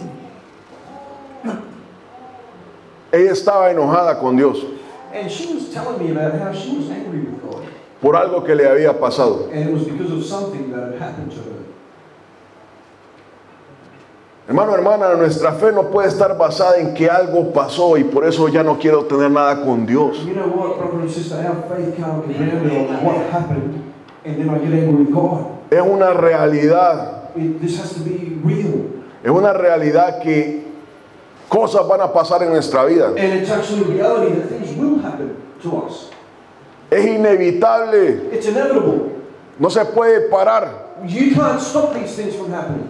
ella estaba enojada con Dios and she was telling me about how she was angry with God. por algo que le había pasado. And it was because of something that had happened to her. Hermano, hermana, nuestra fe no puede estar basada en que algo pasó y por eso ya no quiero tener nada con Dios. You know what, brother and sister, our faith can't be grounded on what happened and then I get angry with God. Es una realidad, This has to be real. es una realidad que cosas van a pasar en nuestra vida. And it's actually reality that things will happen to us. Es inevitable, It's inevitable. no se puede parar. You can't stop these things from happening.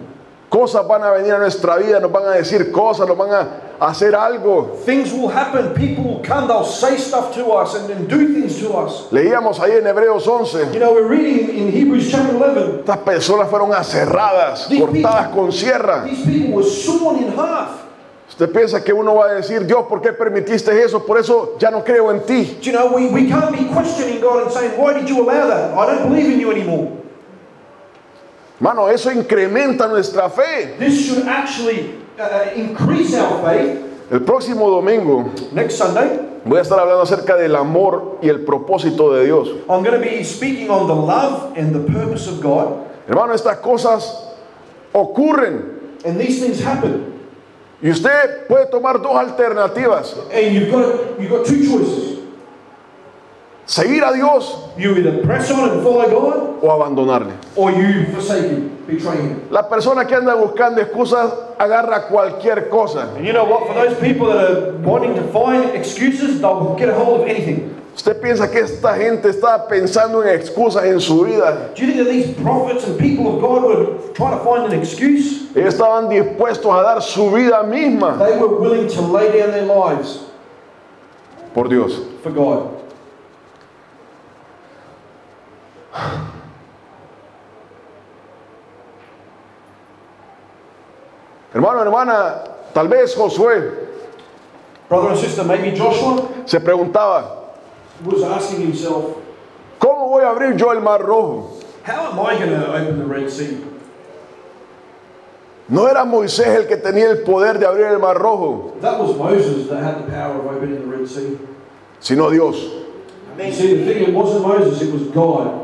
Cosas van a venir a nuestra vida, nos van a decir cosas, nos van a hacer algo. Things will happen. People will come. They'll say stuff to us and do things to us. Leíamos ahí en Hebreos 11, You know, we're reading in Hebrews chapter 11. estas personas fueron acerradas, cortadas con sierra. These people were sawn in half. Usted piensa que uno va a decir, Dios, ¿por qué permitiste eso? Por eso ya no creo en ti. Do you know, we can't be questioning God and saying, why did you allow that? I don't believe in you anymore. Hermano, eso incrementa nuestra fe. This should actually increase our faith. El próximo domingo Next Sunday, voy a estar hablando acerca del amor y el propósito de Dios. I'm going to be speaking on the love and the purpose of God. Hermano, estas cosas ocurren And these things happen. y usted puede tomar dos alternativas. And you've got two choices. Seguir a Dios You either press on and follow God, o abandonarle. or you forsake him, betray him. La persona que anda buscando excusas agarra cualquier cosa. And you know what? For those people that are wanting to find excuses, they'll get a hold of anything. ¿Usted piensa que esta gente está pensando en excusas en su vida? Do you think that these prophets and people of God were trying to find an excuse? Ellos estaban dispuestos a dar su vida misma They were willing to lay down their lives por Dios. for God. Hermano, hermana, tal vez Josué Brother and sister, maybe Joshua se preguntaba, was asking himself, ¿cómo voy a abrir yo el mar rojo? how am I going to open the Red Sea? No era Moisés el que tenía el poder de abrir el mar rojo, That was Moses that had the power of opening the Red Sea. sino Dios. You see, the thing, it wasn't Moses, it was God.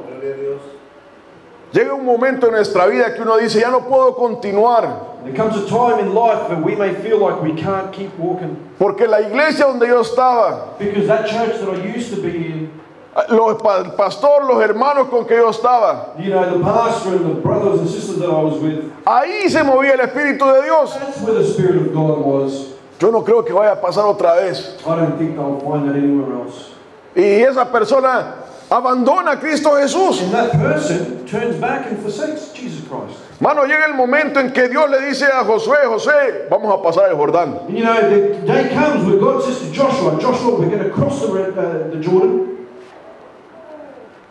Llega un momento en nuestra vida que uno dice, ya no puedo continuar, There comes a time in life that we may feel like we can't keep walking. porque la iglesia donde yo estaba, Because that church that I used to be in, el pastor, los hermanos con que yo estaba, you know, the pastor and the brothers and sisters that I was with, ahí se movía el Espíritu de Dios. that's where the Spirit of God was. Yo no creo que vaya a pasar otra vez. I don't think they'll find that anywhere else. Y esa persona abandona a Cristo Jesús. And that person turns back and forsakes Jesus Christ. Mano, llega el momento en que Dios le dice a Josué, Josué, vamos a pasar el Jordán. And you know, the day comes where God says to Joshua, Joshua, we're going to cross the Jordan,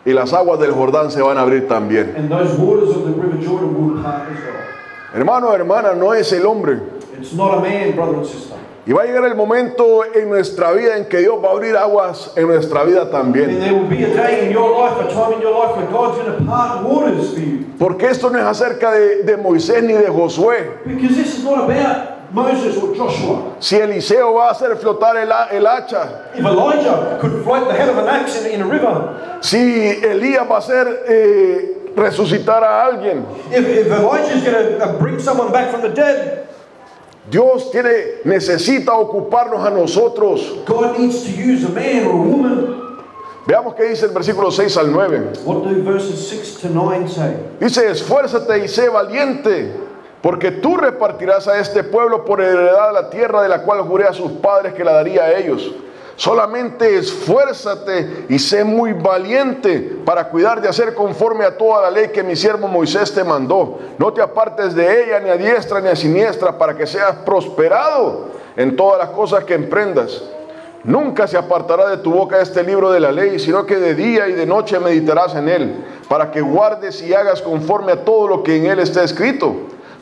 Y las aguas del Jordán se van a abrir también. and those waters of the river Jordan will part as well. Hermano, hermana, no es el hombre. It's not a man, brother and sister. Y va a llegar el momento en nuestra vida en que Dios va a abrir aguas en nuestra vida And también. there will be a day in your life, a time in your life, where God's going to part waters for you. Porque esto no es acerca de Moisés ni de Josué. Because this is not about Moses or Joshua. Si Eliseo va a hacer flotar el hacha, If Elijah could float the head of an axe in a river, si Elías va a hacer resucitar a alguien, if Elijah is going to bring someone back from the dead, Dios necesita ocuparnos a nosotros. God needs to use a man or a woman. Veamos qué dice el versículo 6 al 9. What do verses 6 to 9 say? Dice, esfuérzate y sé valiente, porque tú repartirás a este pueblo por heredad la tierra de la cual juré a sus padres que la daría a ellos. Solamente esfuérzate y sé muy valiente para cuidar de hacer conforme a toda la ley que mi siervo Moisés te mandó. No te apartes de ella ni a diestra ni a siniestra, para que seas prosperado en todas las cosas que emprendas. Nunca se apartará de tu boca este libro de la ley, sino que de día y de noche meditarás en él, para que guardes y hagas conforme a todo lo que en él está escrito.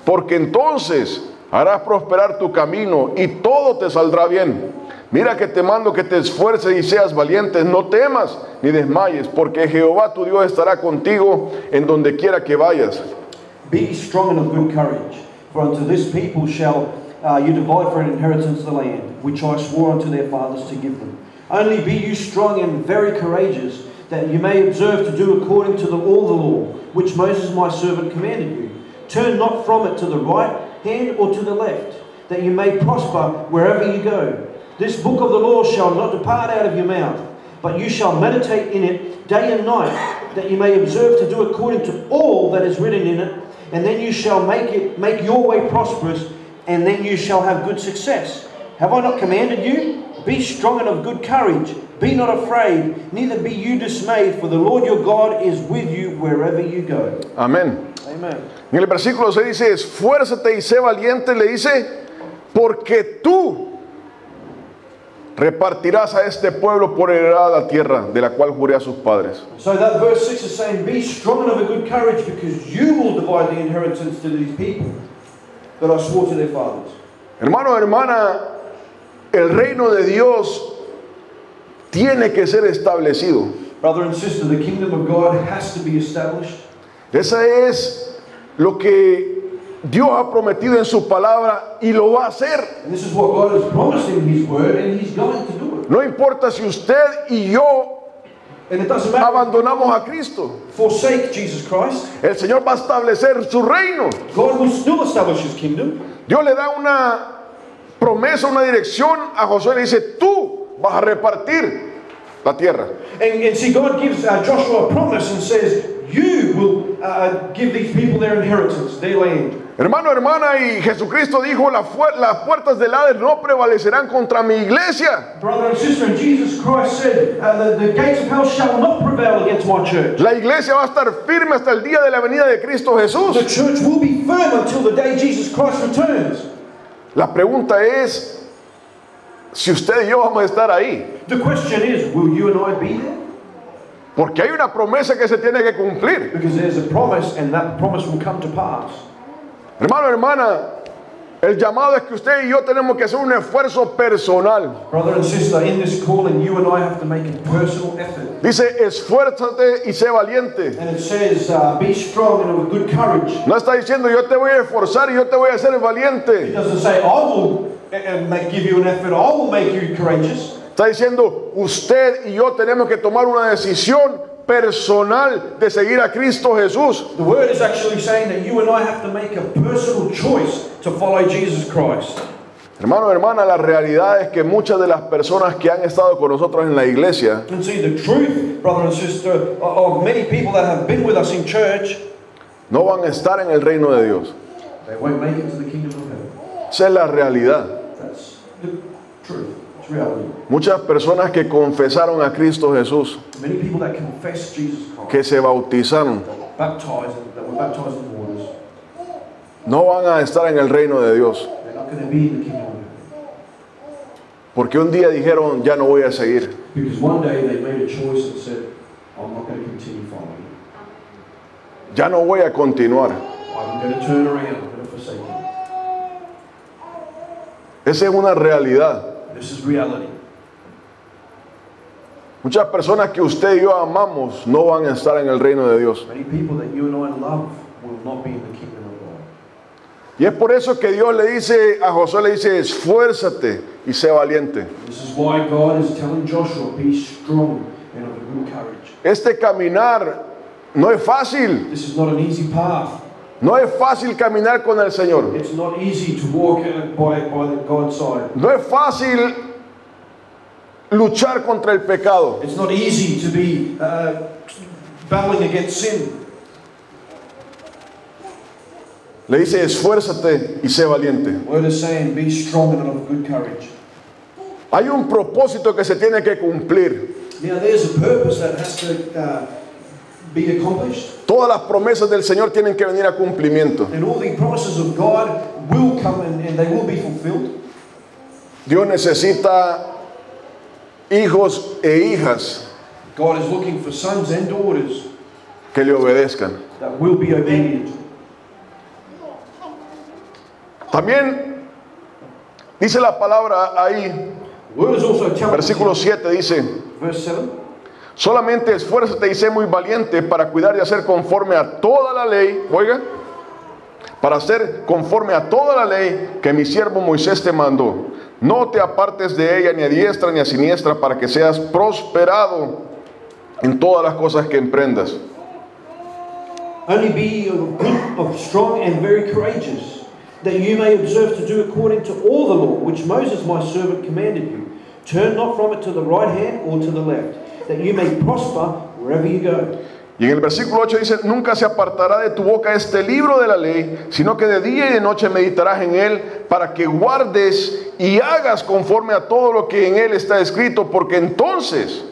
Porque entonces harás prosperar tu camino y todo te saldrá bien. Mira que te mando que te esfuerces y seas valiente, no temas ni desmayes, porque Jehová tu Dios estará contigo en donde quiera que vayas. Be strong and of good courage, for unto this people shall you divide for an inheritance the land, which I swore unto their fathers to give them. Only be you strong and very courageous, that you may observe to do according to all the law, which Moses my servant commanded you. Turn not from it to the right hand or to the left, that you may prosper wherever you go. This book of the law shall not depart out of your mouth, but you shall meditate in it day and night, that you may observe to do according to all that is written in it, and then you shall make your way prosperous, and then you shall have good success. Have I not commanded you? Be strong and of good courage. Be not afraid, neither be you dismayed, for the Lord your God is with you wherever you go. Amén. Amen. En el versículo 6 dice, esfuérzate y sé valiente, le dice, porque tú repartirás a este pueblo por heredad la tierra de la cual juré a sus padres. So that verse 6 is saying, be strong and of a good courage, because you will divide the inheritance to these people that I swore to their fathers. Hermano, hermana, el reino de Dios tiene que ser establecido. Brother and sister, the kingdom of God has to be established. Esa es lo que Dios ha prometido en su palabra y lo va a hacer. And this is what God has promised in His Word, and He's going to do it. No importa si usted y yo And it doesn't matter abandonamos a Cristo. forsake Jesus Christ. El Señor va a establecer su reino. God will still establish His kingdom. Dios le da una promesa, una dirección a Josué. Le dice, tú vas a repartir la tierra. And see, God gives Joshua a promise and says, you will give these people their inheritance, their land. Hermano, hermana, y Jesucristo dijo, las puertas del Hades no prevalecerán contra mi iglesia. Brother and sister, and Jesus Christ said, the gates of hell shall not prevail against my church. La iglesia va a estar firme hasta el día de la venida de Cristo Jesús. The church will be firm until the day Jesus Christ returns. La pregunta es, si usted y yo vamos a estar ahí. The question is, will you and I be there? Porque hay una promesa que se tiene que cumplir. Because there's a promise, and that promise will come to pass. Hermano, hermana, el llamado es que usted y yo tenemos que hacer un esfuerzo personal. Brother and sister, in this calling, you and I have to make a personal effort. Dice, esfuérzate y sé valiente. And it says, be strong and of good courage. No está diciendo, yo te voy a esforzar y yo te voy a hacer It valiente. doesn't say, I will give you an effort, I will make you courageous. Está diciendo, usted y yo tenemos que tomar una decisión personal de seguir a Cristo Jesús. The word is actually saying that you and I have to make a personal choice to follow Jesus Christ. Hermano, hermana, la realidad es que muchas de las personas que han estado con nosotros en la iglesia And see, the truth, brother and sister, of many people that have been with us in church, no van a estar en el reino de Dios. they won't make it to the kingdom of heaven. Esa es la realidad. That's the truth. It's reality. Muchas personas que confesaron a Cristo Jesús, Many people that confess Jesus Christ, que se bautizaron, that were baptized in waters, no van a estar en el reino de Dios. they're not going to be in the kingdom of heaven. Porque un día dijeron, ya no voy a seguir. Because one day they made a choice and said, I'm not going to continue following you. Ya no voy a continuar. I'm going to turn around, I'm going to forsake you. Esa es una realidad. This is reality. Muchas personas que usted y yo amamos no van a estar en el reino de Dios. Many people that you and I love will not be in the kingdom of God. Y es por eso que Dios le dice a Josué, le dice, esfuérzate y sé valiente. This is why God is telling Joshua, be strong and of good courage. Este caminar no es fácil. This is not an easy path. No es fácil caminar con el Señor. It's not easy to walk by the God's side. No es fácil luchar contra el pecado. It's not easy to be battling against sin. Le dice, esfuérzate y sé valiente. The word is saying, be strong and of good courage. Hay un propósito que se tiene que cumplir. Now there's a purpose that has to be accomplished. Todas las promesas del Señor tienen que venir a cumplimiento. And all the promises of God will come and they will be fulfilled. Dios necesita hijos e hijas God is looking for sons and daughters que le obedezcan. that will be obedient. También dice la palabra ahí, The word is also telling versículo us, 7 dice, verse 7, solamente esfuérzate y sé muy valiente para cuidar y hacer conforme a toda la ley, oiga, para hacer conforme a toda la ley que mi siervo Moisés te mandó. No te apartes de ella ni a diestra ni a siniestra para que seas prosperado en todas las cosas que emprendas. only be of strong and very courageous, that you may observe to do according to all the law which Moses my servant commanded you. Turn not from it to the right hand or to the left, that you may prosper wherever you go. Y en el versículo 8 dice, nunca se apartará de tu boca este libro de la ley, sino que de día y de noche meditarás en él, para que guardes y hagas conforme a todo lo que en él está escrito, porque entonces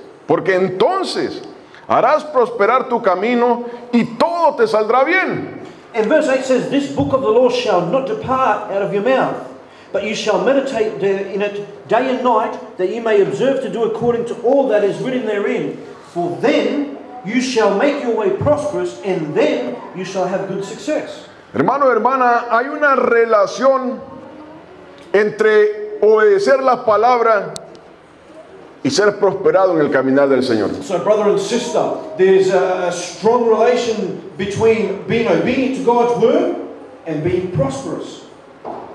harás prosperar tu camino y todo te saldrá bien. And verse 8 says, this book of the law shall not depart out of your mouth, but you shall meditate in it day and night, that you may observe to do according to all that is written therein. For then you shall make your way prosperous, and then you shall have good success. Hermano, hermana, hay una relación entre obedecer la palabra y ser prosperado en el caminar del Señor. So brother and sister, there's a strong relation between being obedient to God's word and being prosperous.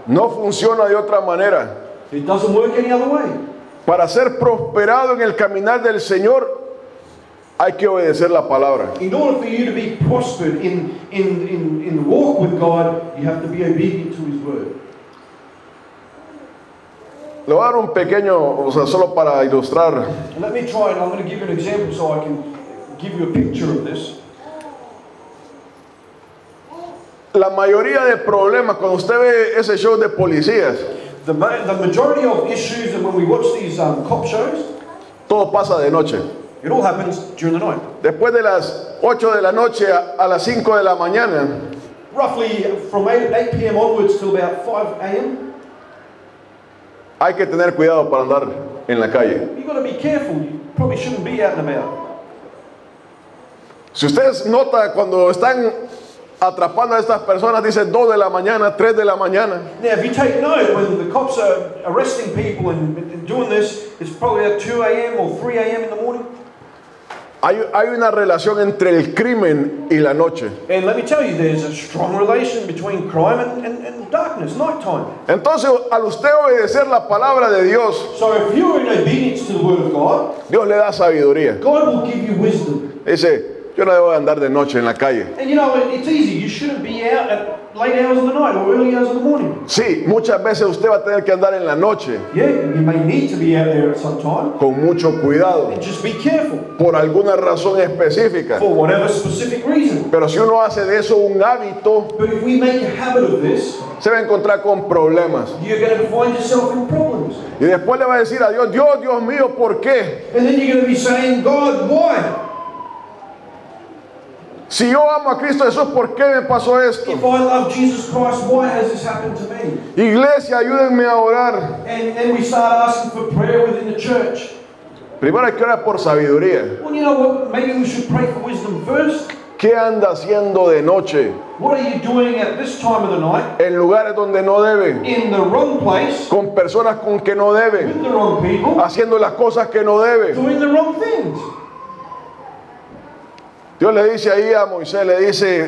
No funciona de otra manera. It doesn't work any other way. Para ser prosperado en el caminar del Señor hay que obedecer la palabra. In order for you to be prospered in the walk with God, you have to be obedient to His word. Le voy a dar un pequeño, solo para ilustrar. Let me try it. I'm going to give you an example so I can give you a picture of this. la mayoría de problemas, cuando usted ve ese show de policías, The majority of issues, and when we watch these cop shows, todo pasa de noche. it all happens during the night. Después de las 8 de la noche a las 5 de la mañana, Roughly from 8 p.m. onwards till about 5 a.m. hay que tener cuidado para andar en la calle. You've got to be careful. You probably shouldn't be out and about. Si ustedes notan cuando están atrapando a estas personas, dice 2 de la mañana, 3 de la mañana. Now, if you take note, when the cops are arresting people and doing this, it's probably at 2 a.m. or 3 a.m. in the morning. Hay una relación entre el crimen y la noche. And let me tell you, there's a strong relation between crime and darkness, nighttime. Entonces, al usted obedecer la palabra de Dios, So if you're in obedience to the word of God, Dios le da sabiduría. God will give you wisdom. Dice, yo no debo andar de noche en la calle. And you know, it's easy. You shouldn't be out at late hours of the night or early hours of the morning. Sí, muchas veces usted va a tener que andar en la noche Yeah, you may need to be out there at some time. con mucho cuidado, And just be careful por alguna razón específica. for whatever specific reason. Pero si uno hace de eso un hábito, But if we make a habit of this, se va a encontrar con problemas. you're going to find yourself in problems. Y después le va a decir a Dios, Dios mío, ¿por qué? And then you're going to be saying, God, why? Si yo amo a Cristo Jesús, ¿por qué me pasó esto? If I love Jesus Christ, why has this happened to me? Iglesia, ayúdenme a orar. And then we start asking for prayer within the church. Primero hay que orar por sabiduría. Well, you know what? Maybe we should pray for wisdom first. ¿Qué anda haciendo de noche What are you doing at this time of the night? en lugares donde no debe? In the wrong place, Con personas con que no debe, with the wrong people, haciendo las cosas que no debe. doing the wrong things. Dios le dice ahí a Moisés, le dice,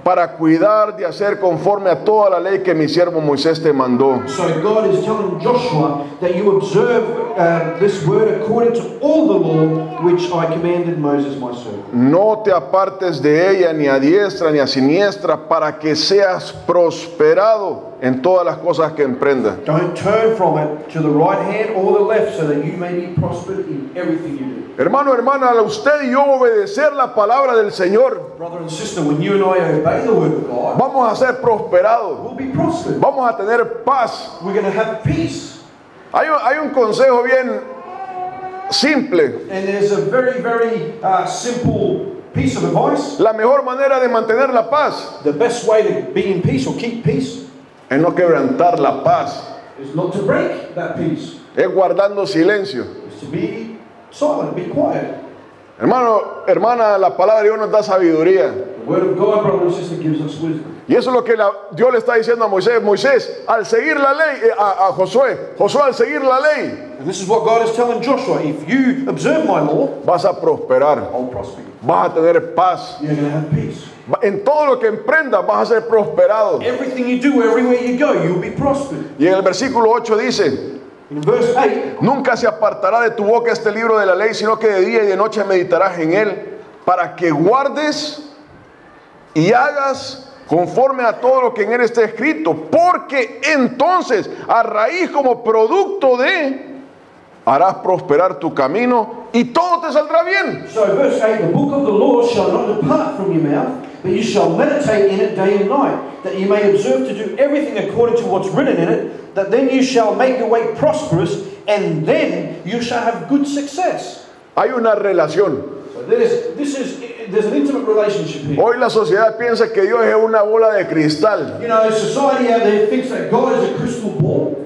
para cuidar de hacer conforme a toda la ley que mi siervo Moisés te mandó. So God is telling Joshua that you observe this word according to all the law which I commanded Moses my servant. No te apartes de ella ni a diestra ni a siniestra para que seas prosperado en todas las cosas que emprendas. Don't turn from it to the right hand or the left so that you may be prospered in everything you do. Hermano, hermana, a usted y yo obedecer la palabra del Señor, Brother and sister, when you and I obey the word of God, vamos a ser prosperados, we'll be prospered. vamos a tener paz. We're going to have peace. Hay un consejo bien simple. And there's a very, very simple piece of advice. La mejor manera de mantener la paz The best way to be in peace or keep peace es no quebrantar la paz, is not to break that peace. es guardando silencio. It's to be silent, be quiet. Hermano, hermana, la palabra de Dios nos da sabiduría. The word of God, brother and sister, gives us wisdom. Y eso es lo que Dios le está diciendo a Moisés. Moisés, al seguir la ley, a Josué, al seguir la ley, And this is what God is telling Joshua. If you observe my law, vas a prosperar, I'll prosper you. vas a tener paz. You're going to have peace. En todo lo que emprendas vas a ser prosperado. Everything you do, everywhere you go, you'll be prospered. Y en el versículo 8 dice, In verse 8, nunca se apartará de tu boca este libro de la ley, sino que de día y de noche meditarás en él, para que guardes y hagas conforme a todo lo que en él está escrito, porque entonces a raíz como producto de harás prosperar tu camino y todo te saldrá bien. so verse 8, the book of the law shall not depart from your mouth, but you shall meditate in it day and night, that you may observe to do everything according to what's written in it, that then you shall make your way prosperous, and then you shall have good success. Hay una relación. So there's an intimate relationship here. Hoy la sociedad piensa que Dios es una bola de cristal. You know, society out there thinks that God is a crystal ball.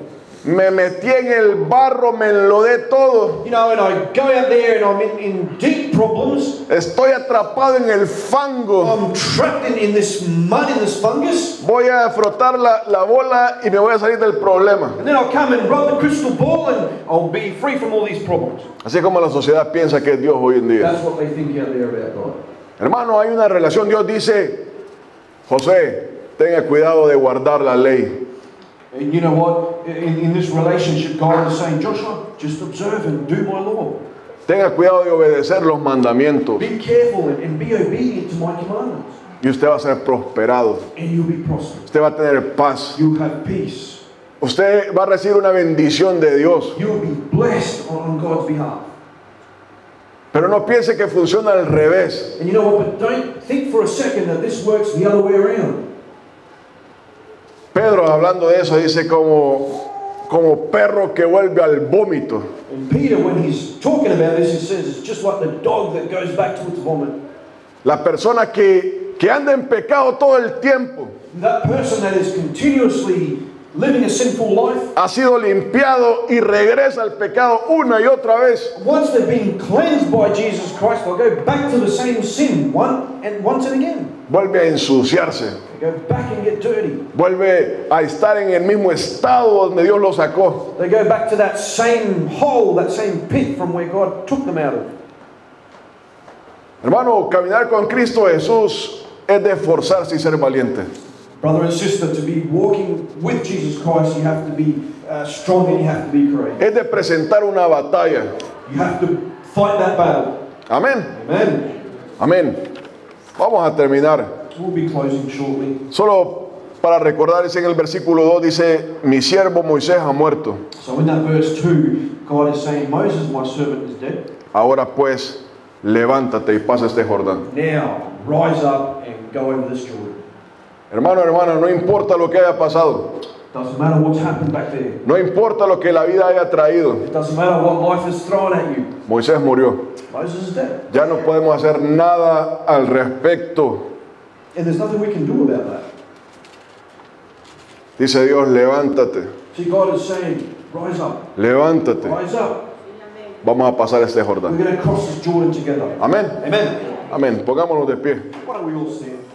Me metí en el barro, me enlodé todo. You know, and I go out there and I'm in deep problems. Estoy atrapado en el fango. I'm trapped in this mud, in this fungus. Voy a frotar la bola y me voy a salir del problema. And then I'll come and rub the crystal ball and I'll be free from all these problems. Así como la sociedad piensa que es Dios hoy en día. That's what they think out there about God. Hermano, hay una relación. Dios dice, José, tenga cuidado de guardar la ley. And you know what? In this relationship, God is saying, Joshua, just observe and do my law. Tenga cuidado de obedecer los mandamientos. Be careful and be obedient to my commandments. Y usted va a ser prosperado. And you'll be prosperous. Usted va a tener paz. You'll have peace. Usted va a recibir una bendición de Dios. You'll be blessed on God's behalf. Pero no piense que funciona al revés. And you know what? But don't think for a second that this works the other way around. Pedro, hablando de eso, dice como perro que vuelve al vómito. And Peter, when he's talking about this, he says it's just like the dog that goes back to its vomit. La persona que anda en pecado todo el tiempo That person that is continuously living a sinful life, ha sido limpiado y regresa al pecado una y otra vez. once they've been cleansed by Jesus Christ, they'll go back to the same sin once and again. Vuelve a ensuciarse. They go back and get dirty. Vuelve a estar en el mismo estado donde Dios lo sacó. They go back to that same hole, that same pit from where God took them out of. Hermano, caminar con Cristo Jesús es de esforzarse y ser valiente. Brother and sister, to be walking with Jesus Christ, you have to be strong and you have to be courageous. Es de presentar una batalla. You have to fight that battle. Amén. Amen. Amén. Vamos a terminar. We'll be closing shortly. Solo para recordar, dice en el versículo 2, dice, mi siervo Moisés ha muerto. So in that verse 2, God is saying, Moses, my servant, is dead. Ahora pues, levántate y pasa este Jordán. Now, rise up and go over this Jordan. Hermano, hermana, no importa lo que haya pasado. Doesn't matter what's happened back there. No importa lo que la vida haya traído. It doesn't matter what life has thrown at you. Moisés murió. Moses is dead. Ya no podemos hacer nada al respecto. And there's nothing we can do about that. Dice Dios, levántate, See, God is saying, rise up. levántate. Rise up. Vamos a pasar este We're Jordán. going to cross this Jordan together. Amén. Amen. Amén. Pongámonos de pie. Why don't we all stand?